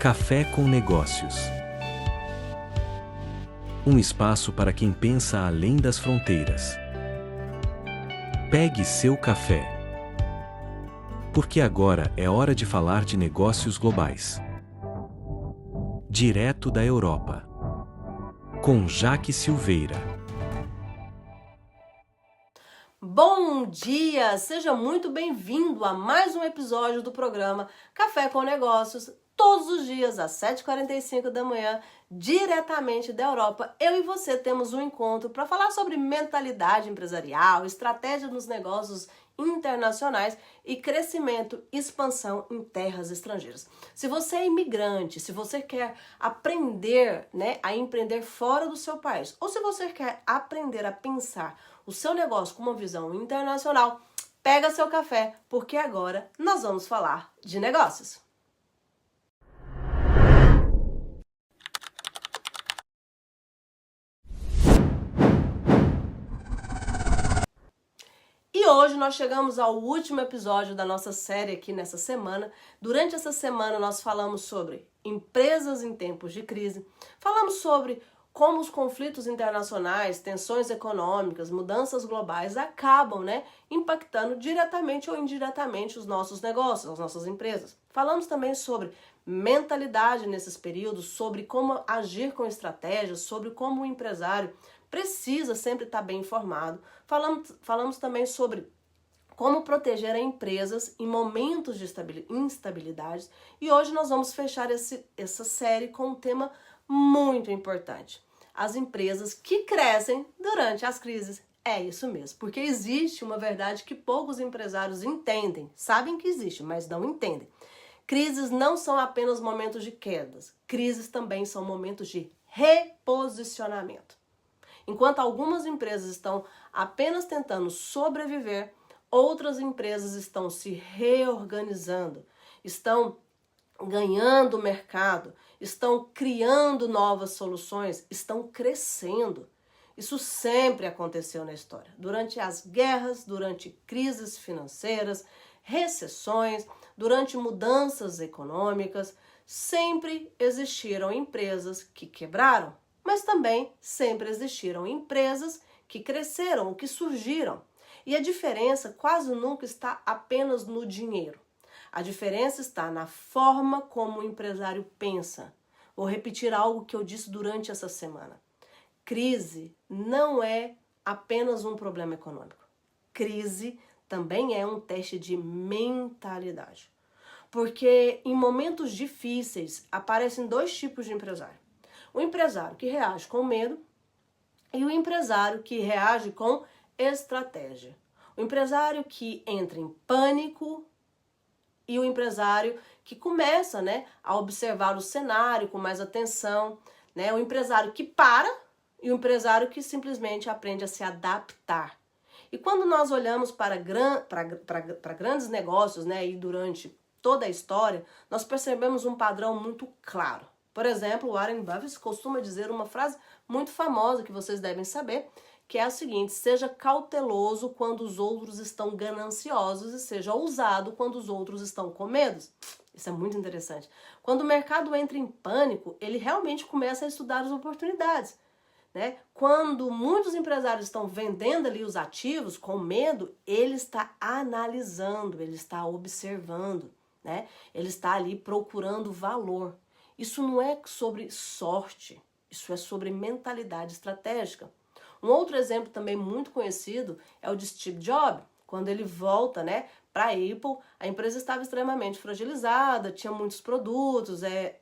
Café com Negócios. Um espaço para quem pensa além das fronteiras. Pegue seu café. Porque agora é hora de falar de negócios globais. Direto da Europa. Com Jaque Silveira. Bom dia! Seja muito bem-vindo a mais um episódio do programa Café com Negócios, todos os dias às 7h45 da manhã, diretamente da Europa. Eu e você temos um encontro para falar sobre mentalidade empresarial, estratégia nos negócios internacionais e crescimento e expansão em terras estrangeiras. Se você é imigrante, se você quer aprender, a empreender fora do seu país, ou se você quer aprender a pensar o seu negócio com uma visão internacional, pega seu café, porque agora nós vamos falar de negócios. E hoje nós chegamos ao último episódio da nossa série aqui nessa semana. Durante essa semana nós falamos sobre empresas em tempos de crise, falamos sobre como os conflitos internacionais, tensões econômicas, mudanças globais acabam, impactando diretamente ou indiretamente os nossos negócios, as nossas empresas. Falamos também sobre mentalidade nesses períodos, sobre como agir com estratégias, sobre como o empresário precisa sempre estar bem informado. Falamos também sobre como proteger empresas em momentos de instabilidade. E hoje nós vamos fechar essa série com um tema muito importante. As empresas que crescem durante as crises. É isso mesmo, porque existe uma verdade que poucos empresários entendem. Sabem que existe, mas não entendem. Crises não são apenas momentos de quedas. Crises também são momentos de reposicionamento. Enquanto algumas empresas estão apenas tentando sobreviver, outras empresas estão se reorganizando, estão ganhando mercado, estão criando novas soluções, estão crescendo. Isso sempre aconteceu na história. Durante as guerras, durante crises financeiras, recessões, durante mudanças econômicas, sempre existiram empresas que quebraram, mas também sempre existiram empresas que cresceram, que surgiram. E a diferença quase nunca está apenas no dinheiro. A diferença está na forma como o empresário pensa. Vou repetir algo que eu disse durante essa semana. Crise não é apenas um problema econômico. Crise também é um teste de mentalidade. Porque em momentos difíceis aparecem dois tipos de empresário. O empresário que reage com medo e o empresário que reage com estratégia. O empresário que entra em pânico e o empresário que começa, a observar o cenário com mais atenção, o empresário que para e o empresário que simplesmente aprende a se adaptar. E quando nós olhamos para grandes negócios, e durante toda a história, nós percebemos um padrão muito claro. Por exemplo, o Warren Buffett costuma dizer uma frase muito famosa que vocês devem saber, que é a seguinte: seja cauteloso quando os outros estão gananciosos e seja ousado quando os outros estão com medo. Isso é muito interessante. Quando o mercado entra em pânico, ele realmente começa a estudar as oportunidades. Quando muitos empresários estão vendendo ali os ativos com medo, ele está analisando, ele está observando, ele está ali procurando valor. Isso não é sobre sorte, isso é sobre mentalidade estratégica. Um outro exemplo também muito conhecido é o de Steve Jobs. Quando ele volta, para a Apple, a empresa estava extremamente fragilizada, tinha muitos produtos, ela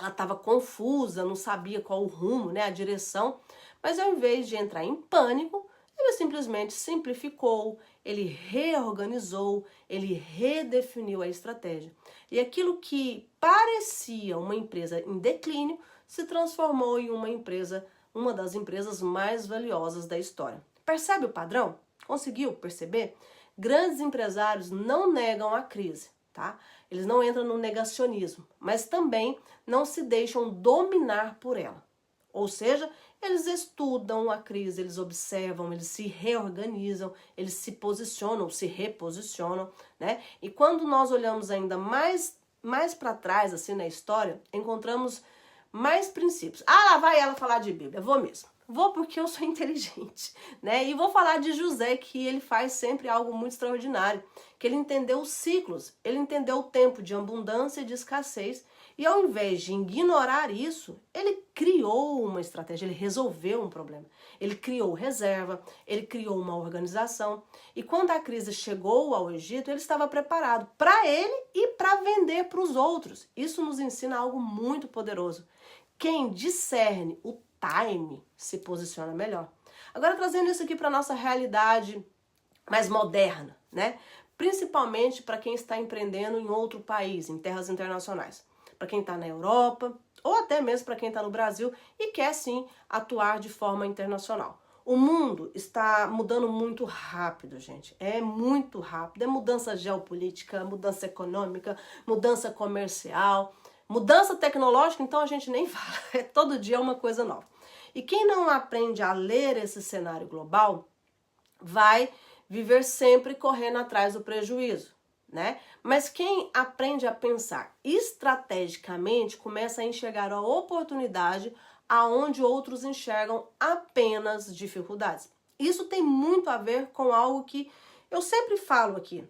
estava confusa, não sabia qual o rumo, a direção. Mas ao invés de entrar em pânico, ele simplesmente simplificou, ele reorganizou, ele redefiniu a estratégia. E aquilo que parecia uma empresa em declínio se transformou em uma das empresas mais valiosas da história. Percebe o padrão? Conseguiu perceber? Grandes empresários não negam a crise, tá? Eles não entram no negacionismo, mas também não se deixam dominar por ela. Ou seja, eles estudam a crise, eles observam, eles se reorganizam, eles se posicionam, se reposicionam, E quando nós olhamos ainda mais mais para trás, assim, na história, encontramos mais princípios. Ah, lá vai ela falar de Bíblia. Vou mesmo. Vou porque eu sou inteligente, né? E vou falar de José, que ele faz sempre algo muito extraordinário, que ele entendeu os ciclos, ele entendeu o tempo de abundância e de escassez, e ao invés de ignorar isso, ele criou uma estratégia, ele resolveu um problema. Ele criou reserva, ele criou uma organização, e quando a crise chegou ao Egito, ele estava preparado para ele e para vender para os outros. Isso nos ensina algo muito poderoso. Quem discerne o time se posiciona melhor. Agora, trazendo isso aqui para nossa realidade mais moderna, né? Principalmente para quem está empreendendo em outro país, em terras internacionais. Para quem está na Europa, ou até mesmo para quem está no Brasil e quer sim atuar de forma internacional. O mundo está mudando muito rápido, gente. É muito rápido. É mudança geopolítica, mudança econômica, mudança comercial, mudança tecnológica, então a gente nem fala. É todo dia uma coisa nova. E quem não aprende a ler esse cenário global vai viver sempre correndo atrás do prejuízo, né? Mas quem aprende a pensar estrategicamente começa a enxergar a oportunidade aonde outros enxergam apenas dificuldades. Isso tem muito a ver com algo que eu sempre falo aqui.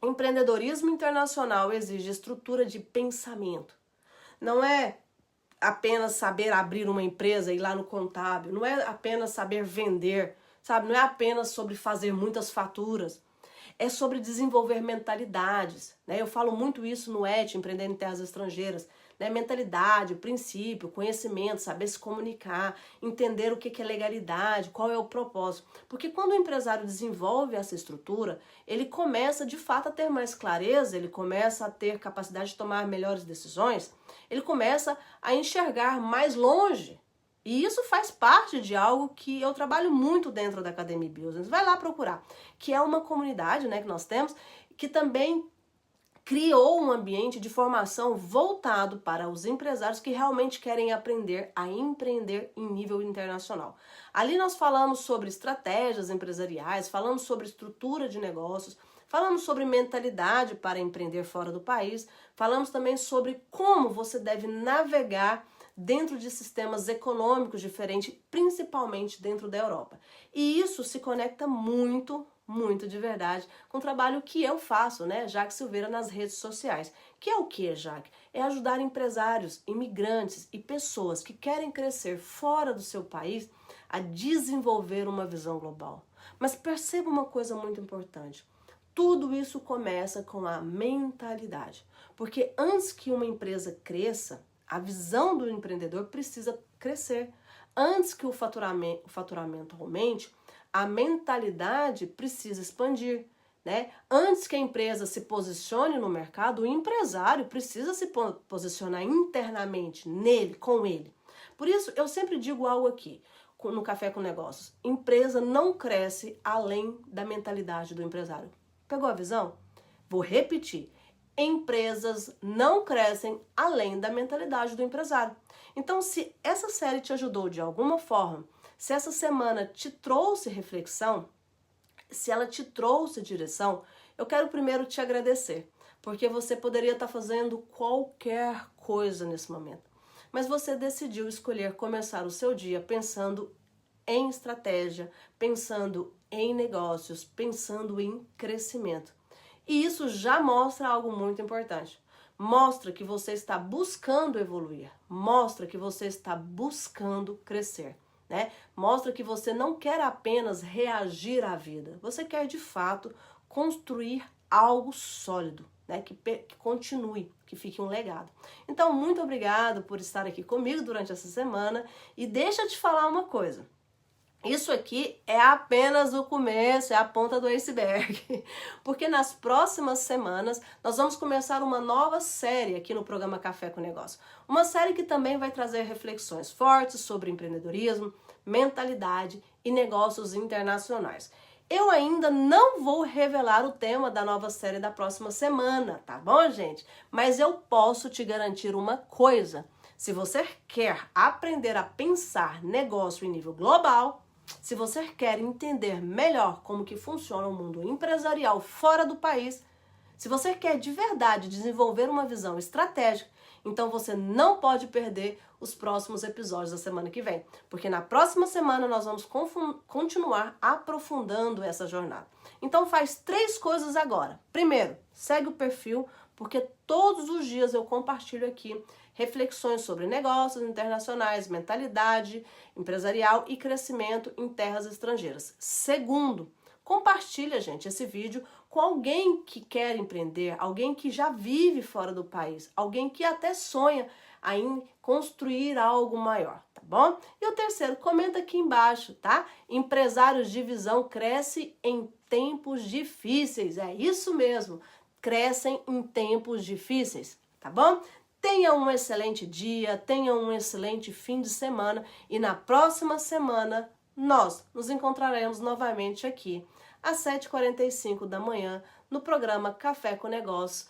Empreendedorismo internacional exige estrutura de pensamento. Não é apenas saber abrir uma empresa e ir lá no contábil, não é apenas saber vender, sabe? Não é apenas sobre fazer muitas faturas, é sobre desenvolver mentalidades, né? Eu falo muito isso no ET, Empreendendo em Terras Estrangeiras, né? Mentalidade, princípio, conhecimento, saber se comunicar, entender o que é legalidade, qual é o propósito. Porque quando o empresário desenvolve essa estrutura, ele começa de fato a ter mais clareza, ele começa a ter capacidade de tomar melhores decisões, ele começa a enxergar mais longe. E isso faz parte de algo que eu trabalho muito dentro da Academy Business. Vai lá procurar, que é uma comunidade, né, que nós temos, que também criou um ambiente de formação voltado para os empresários que realmente querem aprender a empreender em nível internacional. Ali nós falamos sobre estratégias empresariais, falamos sobre estrutura de negócios, falamos sobre mentalidade para empreender fora do país, falamos também sobre como você deve navegar dentro de sistemas econômicos diferentes, principalmente dentro da Europa. E isso se conecta muito de verdade com o trabalho que eu faço, né, Jaque Silveira, nas redes sociais. Que é o que, Jaque? É ajudar empresários, imigrantes e pessoas que querem crescer fora do seu país a desenvolver uma visão global. Mas perceba uma coisa muito importante. Tudo isso começa com a mentalidade. Porque antes que uma empresa cresça, a visão do empreendedor precisa crescer. Antes que o faturamento aumente, a mentalidade precisa expandir, né? Antes que a empresa se posicione no mercado, o empresário precisa se posicionar internamente nele, com ele. Por isso, eu sempre digo algo aqui, no Café com Negócios. Empresa não cresce além da mentalidade do empresário. Pegou a visão? Vou repetir. Empresas não crescem além da mentalidade do empresário. Então, se essa série te ajudou de alguma forma, se essa semana te trouxe reflexão, se ela te trouxe direção, eu quero primeiro te agradecer, porque você poderia estar fazendo qualquer coisa nesse momento, mas você decidiu escolher começar o seu dia pensando em estratégia, pensando em negócios, pensando em crescimento. E isso já mostra algo muito importante. Mostra que você está buscando evoluir. Mostra que você está buscando crescer, né? Mostra que você não quer apenas reagir à vida. Você quer, de fato, construir algo sólido, né? Que continue, que fique um legado. Então, muito obrigado por estar aqui comigo durante essa semana. E deixa eu te falar uma coisa. Isso aqui é apenas o começo, é a ponta do iceberg, porque nas próximas semanas nós vamos começar uma nova série aqui no programa Café com Negócio. Uma série que também vai trazer reflexões fortes sobre empreendedorismo, mentalidade e negócios internacionais. Eu ainda não vou revelar o tema da nova série da próxima semana, tá bom, gente? Mas eu posso te garantir uma coisa. Se você quer aprender a pensar negócio em nível global, se você quer entender melhor como que funciona o mundo empresarial fora do país, Se você quer de verdade desenvolver uma visão estratégica, então você não pode perder os próximos episódios da semana que vem, porque na próxima semana nós vamos continuar aprofundando essa jornada. Então faz 3 coisas agora. Primeiro, segue o perfil, porque todos os dias eu compartilho aqui reflexões sobre negócios internacionais, mentalidade empresarial e crescimento em terras estrangeiras. Segundo, compartilha, gente, esse vídeo com alguém que quer empreender, alguém que já vive fora do país, alguém que até sonha em construir algo maior, tá bom? E o terceiro, comenta aqui embaixo, tá? Empresários de visão crescem em tempos difíceis, é isso mesmo, crescem em tempos difíceis, tá bom? Tenha um excelente dia, tenha um excelente fim de semana e na próxima semana nós nos encontraremos novamente aqui às 7h45 da manhã no programa Café com Negócio,